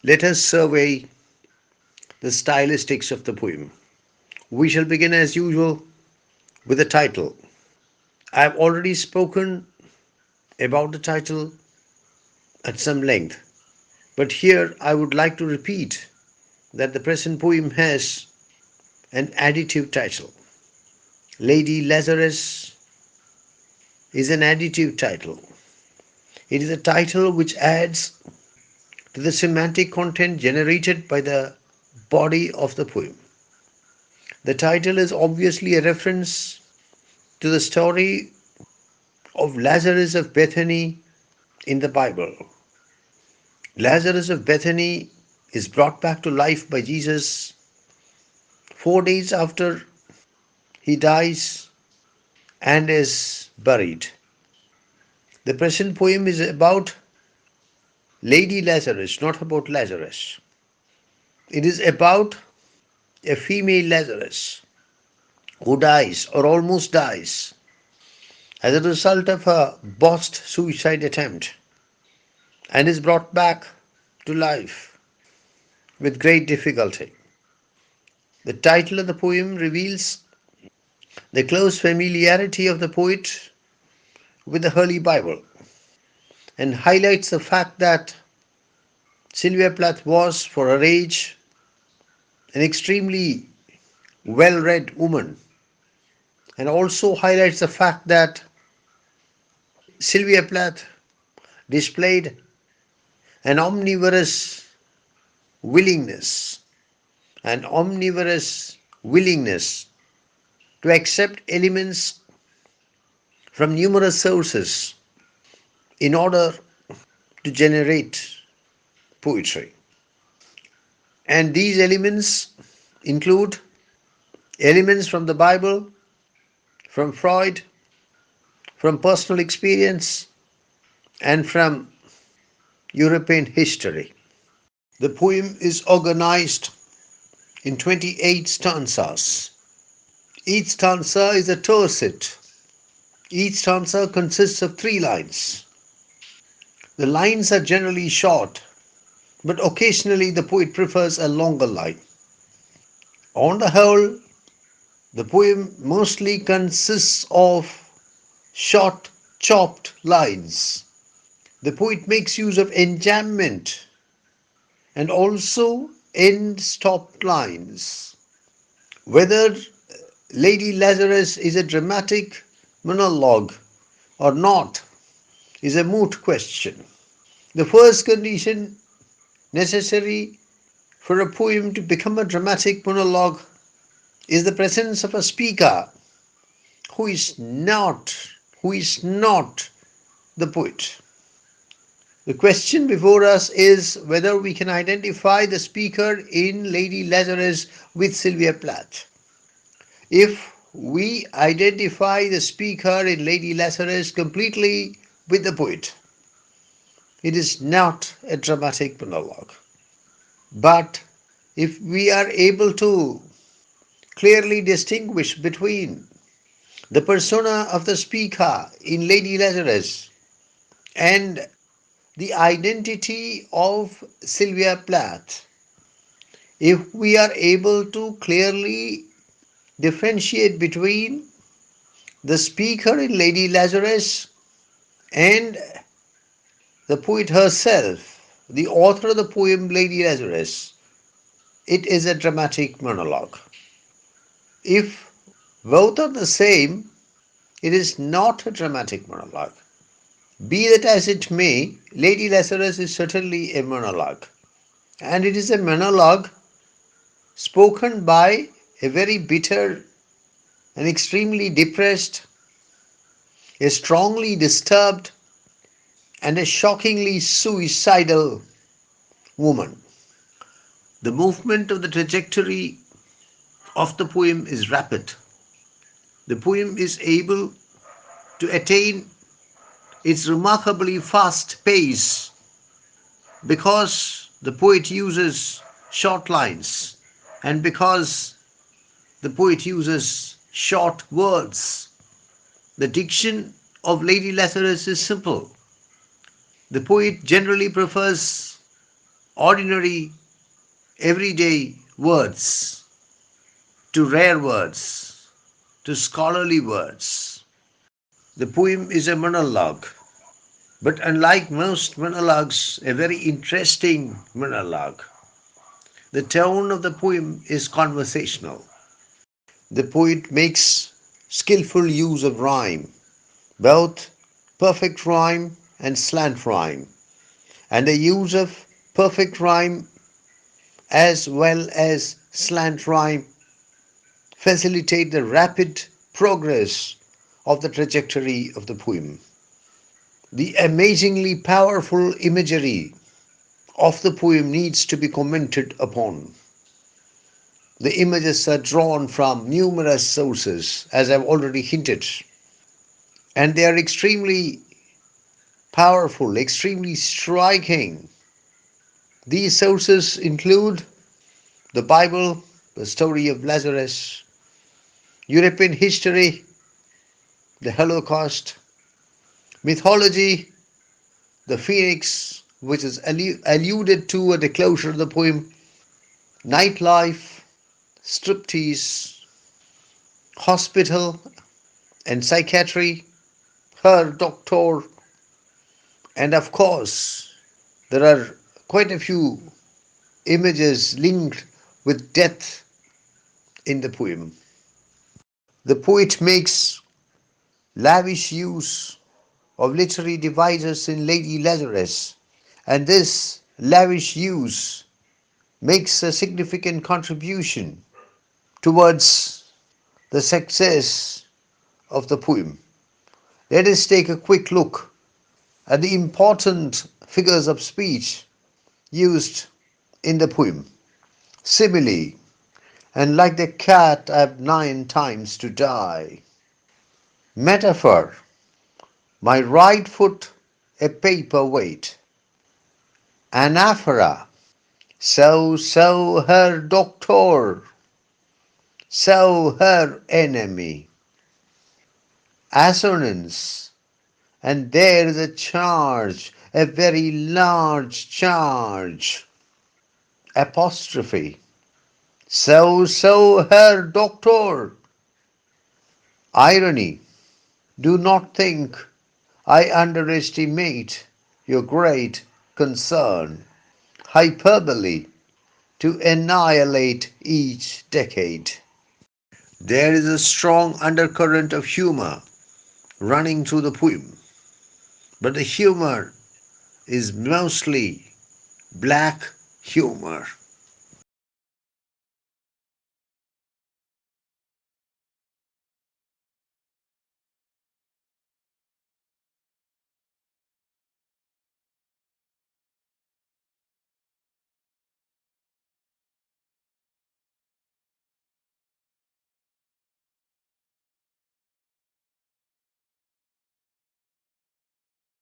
Let us survey the stylistics of the poem. We shall begin as usual with the title. I have already spoken about the title at some length, but here I would like to repeat that the present poem has an additive title. Lady Lazarus is an additive title. It is a title which adds to the semantic content generated by the body of the poem. The title is obviously a reference to the story of Lazarus of Bethany in the Bible. Lazarus of Bethany is brought back to life by Jesus 4 days after he dies and is buried. The present poem is about Lady Lazarus, not about Lazarus. It is about a female Lazarus who dies or almost dies as a result of a botched suicide attempt and is brought back to life with great difficulty. The title of the poem reveals the close familiarity of the poet with the Holy Bible and highlights the fact that Sylvia Plath was, for her age, an extremely well read woman, and also highlights the fact that Sylvia Plath displayed an willingness, omnivorous willingness to accept elements from numerous sources in order to generate poetry. And these elements include elements from the Bible, from Freud, from personal experience, and from European history. The poem is organized in 28 stanzas. Each stanza is a tercet. Each stanza consists of 3 lines. The lines are generally short, but occasionally the poet prefers a longer line. On the whole, the poem mostly consists of short, chopped lines. The poet makes use of enjambment and also end-stopped lines. Whether Lady Lazarus is a dramatic monologue or not is a moot question. The first condition necessary for a poem to become a dramatic monologue is the presence of a speaker who is not the poet. The question before us is whether we can identify the speaker in Lady Lazarus with Sylvia Plath. If we identify the speaker in Lady Lazarus completely with the poet, it is not a dramatic monologue. But if we are able to clearly distinguish between the persona of the speaker in Lady Lazarus and the identity of Sylvia Plath, if we are able to clearly differentiate between the speaker in Lady Lazarus and the poet herself, the author of the poem Lady Lazarus, it is a dramatic monologue. If both are the same, it is not a dramatic monologue. Be that as it may, Lady Lazarus is certainly a monologue. And it is a monologue spoken by a very bitter and extremely depressed, a strongly disturbed, and a shockingly suicidal woman. The movement of the trajectory of the poem is rapid. The poem is able to attain its remarkably fast pace because the poet uses short lines and because the poet uses short words. The diction of Lady Lazarus is simple. The poet generally prefers ordinary, everyday words to rare words to scholarly words. The poem is a monologue, but unlike most monologues, a very interesting monologue. The tone of the poem is conversational. The poet makes skillful use of rhyme, both perfect rhyme and slant rhyme, and the use of perfect rhyme as well as slant rhyme facilitate the rapid progress of the trajectory of the poem. The amazingly powerful imagery of the poem needs to be commented upon. The images are drawn from numerous sources, as I've already hinted, and they are extremely powerful, extremely striking. These sources include the Bible, the story of Lazarus, European history, the Holocaust, mythology, the phoenix, which is alluded to at the closure of the poem, nightlife, striptease, hospital and psychiatry, her doctor, and of course, there are quite a few images linked with death in the poem. The poet makes lavish use of literary devices in Lady Lazarus, and this lavish use makes a significant contribution towards the success of the poem. Let us take a quick look at the important figures of speech used in the poem. Simile, and like the cat I've 9 times to die. Metaphor, my right foot a paperweight. Anaphora, so her doctor, so her enemy. Assonance, and there is a charge, a very large charge. Apostrophe, so her doctor. Irony, do not think I underestimate your great concern. Hyperbole, to annihilate each decade. There is a strong undercurrent of humor running through the poem, but the humor is mostly black humor.